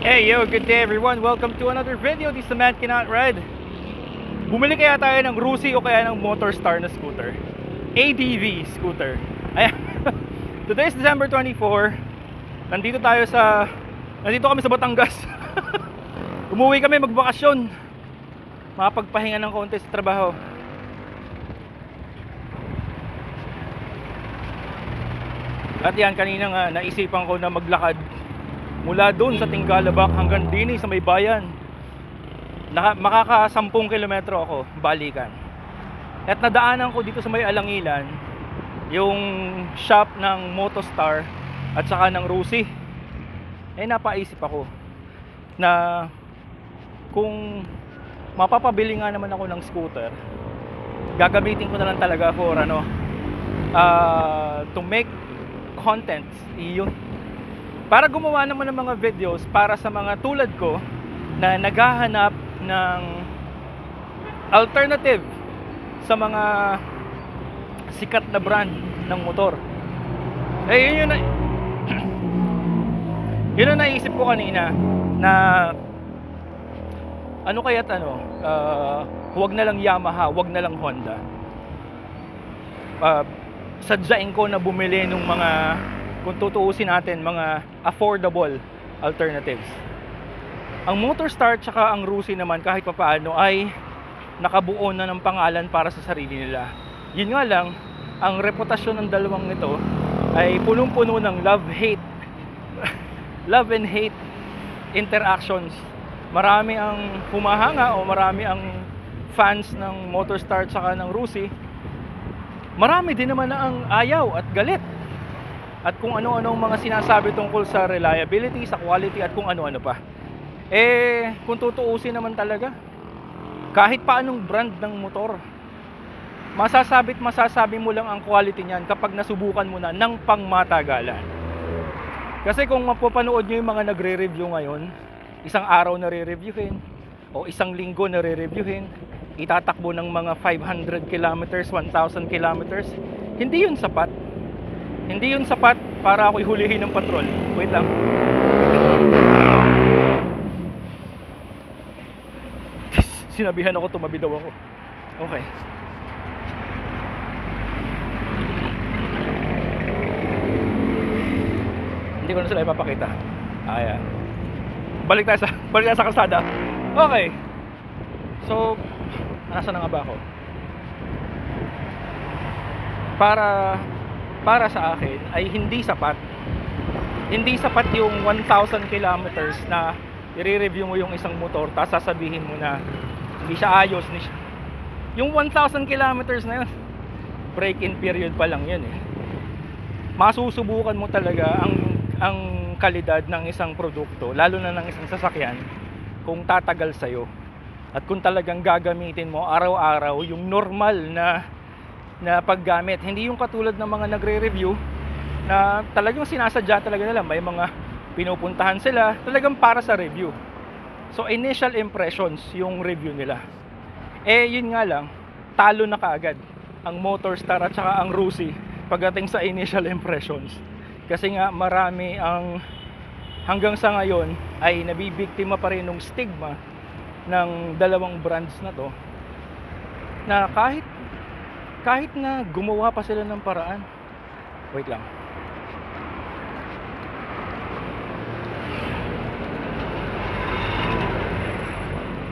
Hey yo, good day everyone. Welcome to another video. This is the Man Cannot Ride. Bumili kaya tayo ng Rusi o kaya ng Motorstar na scooter? ADV scooter. Ayan. Today is December 24. Nandito kami sa Batangas. Umuwi kami magbakasyon. Makapagpahinga ng konti sa trabaho. At yan, kanina nga naisipan ko na maglakad mula doon sa Tinggalabak hanggang dini sa may bayan. Makaka 10 kilometro ako balikan. At nadaanan ko dito sa may Alangilan yung shop ng Motostar at saka ng Rusi. Napaisip ako na kung mapapabili nga naman ako ng scooter, gagamitin ko na lang talaga for to make contents, iyon, para gumawa naman ng mga videos para sa mga tulad ko na naghahanap ng alternative sa mga sikat na brand ng motor. Yun ang naisip ko kanina, na huwag na lang Yamaha, huwag na lang Honda. Sadyain ko na bumili ng mga, kung tutuusin natin, mga affordable alternatives. Ang Motorstar tsaka ang Rusi naman kahit papaano ay nakabuo na ng pangalan para sa sarili nila. Yun nga lang, ang reputasyon ng dalawang ito ay punong-puno ng love and hate interactions. Marami ang humahanga o marami ang fans ng Motorstar tsaka ng Rusi. Marami din naman na ang ayaw at galit. At kung ano-ano ang mga sinasabi tungkol sa reliability, sa quality at kung ano-ano pa. Kung tutuusin naman talaga, kahit pa anong brand ng motor, masasabi mo lang ang quality niyan kapag nasubukan mo na ng pangmatagalan. Kasi kung mapapanood nyo yung mga nagre-review ngayon, isang araw na re-reviewin o isang linggo na re-reviewin, itatakbo ng mga 500 kilometers, 1,000 kilometers, hindi yun sapat. Hindi yun sapat para ako'y hulihin ng patrol. Wait lang. Sinabihan ako, tumabi daw ako. Okay. Hindi ko na sila ipapakita. Ayan. Balik tayo sa kalsada. Okay. So, nasa na nga ba ako? Para sa akin ay hindi sapat. Hindi sapat yung 1,000 kilometers na i-review mo yung isang motor, tapos sasabihin mo na hindi siya ayos. Yung 1,000 kilometers na yun, break-in period pa lang yun . Masusubukan mo talaga ang kalidad ng isang produkto, lalo na ng isang sasakyan, kung tatagal sa'yo. At kung talagang gagamitin mo araw-araw yung normal na paggamit. Hindi yung katulad ng mga nagre-review na talagang sinasadya talaga nila. May mga pinupuntahan sila talagang para sa review. So initial impressions yung review nila. Yun nga lang, talo na kaagad ang Motorstar at saka ang Rusi pagdating sa initial impressions. Kasi nga marami ang hanggang sa ngayon ay nabibiktima pa rin ng stigma ng dalawang brands na to, na kahit na gumawa pa sila ng paraan. Wait lang.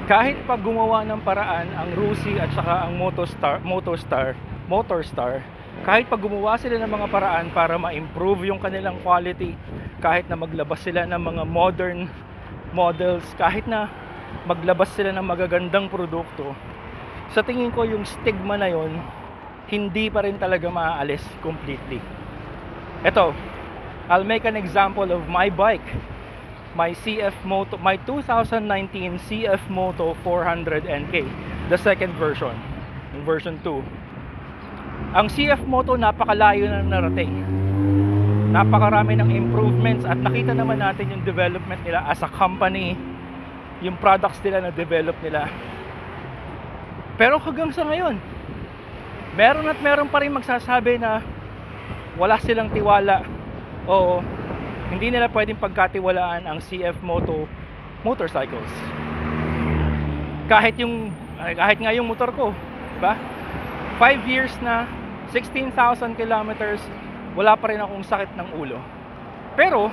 Kahit pa gumawa ng paraan ang Rusi at saka ang Motorstar, kahit pa gumawa sila ng mga paraan para ma-improve yung kanilang quality, kahit na maglabas sila ng mga modern models, kahit na maglabas sila ng magagandang produkto, sa tingin ko yung stigma na yon hindi pa rin talaga maaalis completely. Ito, I'll make an example of my bike, my 2019 CF Moto 400 NK, the second version, yung version 2. Ang CF Moto napakalayo na narating, napakarami ng improvements, at nakita naman natin yung development nila as a company, yung products nila na develop nila. Pero hanggang sa ngayon, meron pa rin magsasabi na wala silang tiwala o Hindi nila pwedeng pagkatiwalaan ang CF Moto motorcycles. Kahit nga yung motor ko, diba? 5 years na, 16,000 kilometers, wala pa rin akong sakit ng ulo. Pero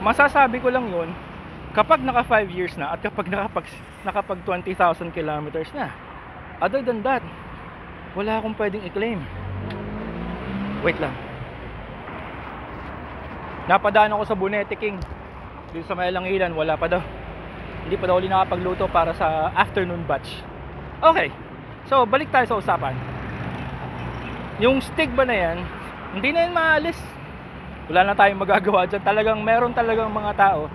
masasabi ko lang yun kapag naka 5 years na at kapag nakapag 20,000 kilometers na. Other than that, wala akong pwedeng i-claim. Wait lang. Napadaan ako sa Bonete King. Dito sa may Langilan, wala pa daw. Hindi pa daw ulit nakapagluto para sa afternoon batch. Okay. So, balik tayo sa usapan. Yung stigma na yan, hindi na yan maalis. Wala na tayong magagawa dyan. Talagang meron talagang mga tao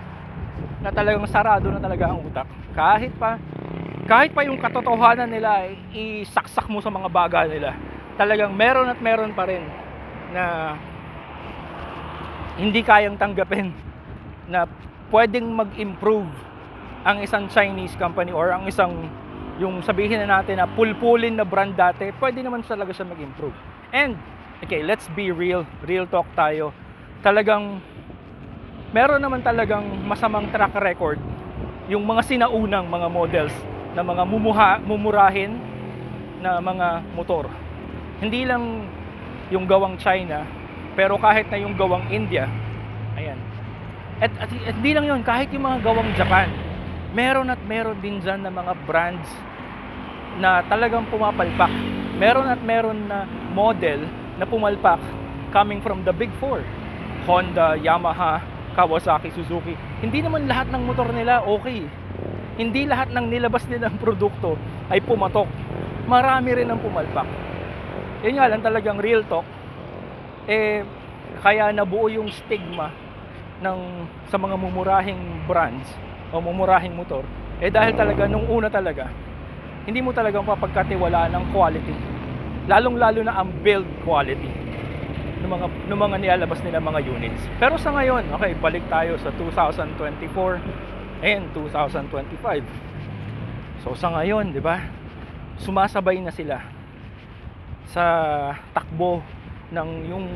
na talagang sarado na talaga ang utak. Kahit pa yung katotohanan nila ay isaksak mo sa mga baga nila. Talagang meron at meron pa rin na hindi kayang tanggapin na pwedeng mag-improve ang isang Chinese company or ang isang, yung sabihin na natin na pulpulin na brand dati, pwede naman talaga siya mag-improve. And okay, let's be real talk tayo. Talagang meron naman talagang masamang track record yung mga sinaunang mga models na mga mumurahin na mga motor. Hindi lang yung gawang China, pero kahit na yung gawang India. Ayan. At hindi lang yun, kahit yung mga gawang Japan, meron din dyan na mga brands na talagang pumapalpak. Meron na model na pumalpak coming from the big four. Honda, Yamaha, Kawasaki, Suzuki. Hindi naman lahat ng motor nila okay. Hindi lahat ng nilabas nilang produkto ay pumatok. Marami rin ang pumalpak. Yun nga lang talagang real talk. Kaya nabuo yung stigma sa mga mumurahing brands o mumurahing motor. Dahil talaga nung una talaga, hindi mo talagang papagkatiwalaan ng quality. Lalong-lalo na ang build quality ng mga nilalabas nila mga units. Pero sa ngayon, okay, balik tayo sa 2024 and 2025. So sa ngayon, 'di ba? Sumasabay na sila sa takbo ng yung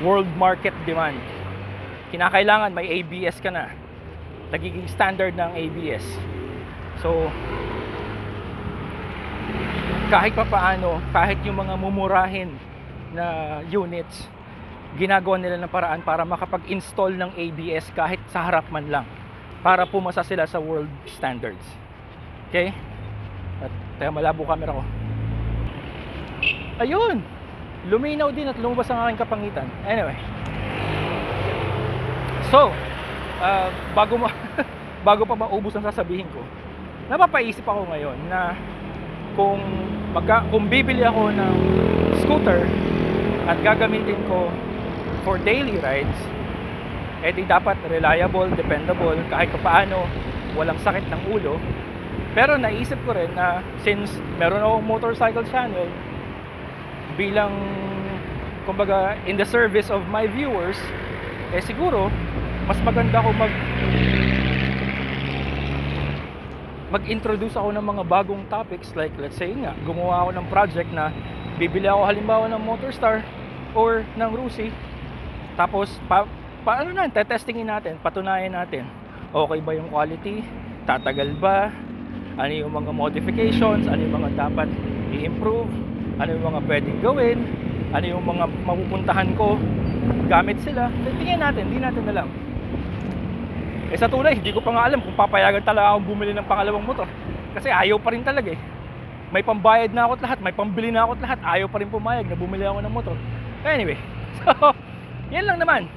world market demand. Kinakailangan may ABS ka na. Nagiging standard ng ABS. So kahit pa paano, kahit yung mga mumurahin na units, ginagawa nila ng paraan para makapag-install ng ABS kahit sa harap man lang, para pumasa sila sa world standards. Okay? At tayo, malabo camera ko. Ayun! Luminaw din at lumabas ang aking kapangitan. Anyway. So, bago pa maubos ang sasabihin ko, napapaisip ako ngayon na kung bibili ako ng scooter at gagamitin ko for daily rides, di dapat reliable, dependable, kahit paano walang sakit ng ulo. Pero naisip ko rin na since meron akong motorcycle channel, bilang kumbaga in the service of my viewers, siguro mas maganda ako mag-introduce ako ng mga bagong topics, like let's say nga, gumawa ako ng project na bibili ako halimbawa ng Motorstar or ng Rusi, tapos testingin natin, patunayan natin okay ba yung quality, tatagal ba, ano yung mga modifications, ano yung mga dapat i-improve, ano yung mga pwedeng gawin, ano yung mga mapupuntahan ko gamit sila. Tingnan natin, hindi natin alam. Sa tunay, hindi ko pa nga alam kung papayagan talaga akong bumili ng pangalawang motor. Kasi ayaw pa rin talaga eh. May pambayad na ako at lahat, may pambili na ako at lahat, ayaw pa rin pumayag na bumili ako ng motor. Anyway, so, yan lang naman.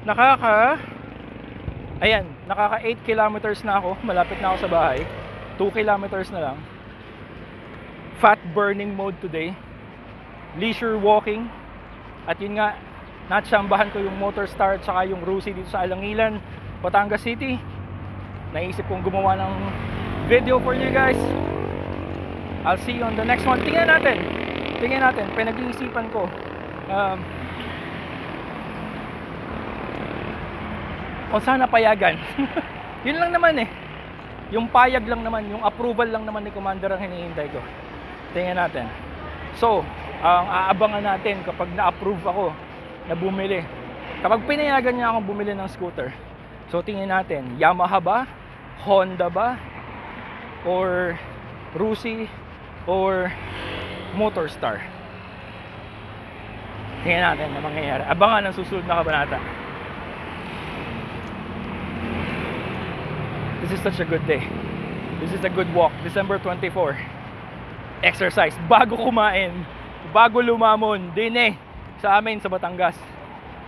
Nakaka 8 kilometers na ako, malapit na ako sa bahay. 2 kilometers na lang. Fat burning mode today. Leisure walking. At yun nga, natsambahan ko yung Motorstar at saka yung Rusi dito sa Alangilan, Batangas City. Naisip kong gumawa ng video for you guys. I'll see you on the next one. Tingnan natin. Pinag-iisipan ko kung sana payagan. Yun lang naman eh. Yung payag lang naman, yung approval lang naman ni Commander ang hinihintay ko. Tingnan natin. So, ang aabangan natin kapag na-approve ako na bumili Kapag pinayagan niya akong bumili ng scooter, so tingin natin, Yamaha ba? Honda ba? Or Rusi? Or Motorstar? Tingnan natin na mangyayari. Abangan ang susunod na kabanata. This is such a good day. This is a good walk. December 24. Exercise. Bago kumain. Bago lumamon. Din sa amin sa Batangas.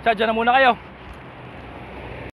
Sadya na muna kayo.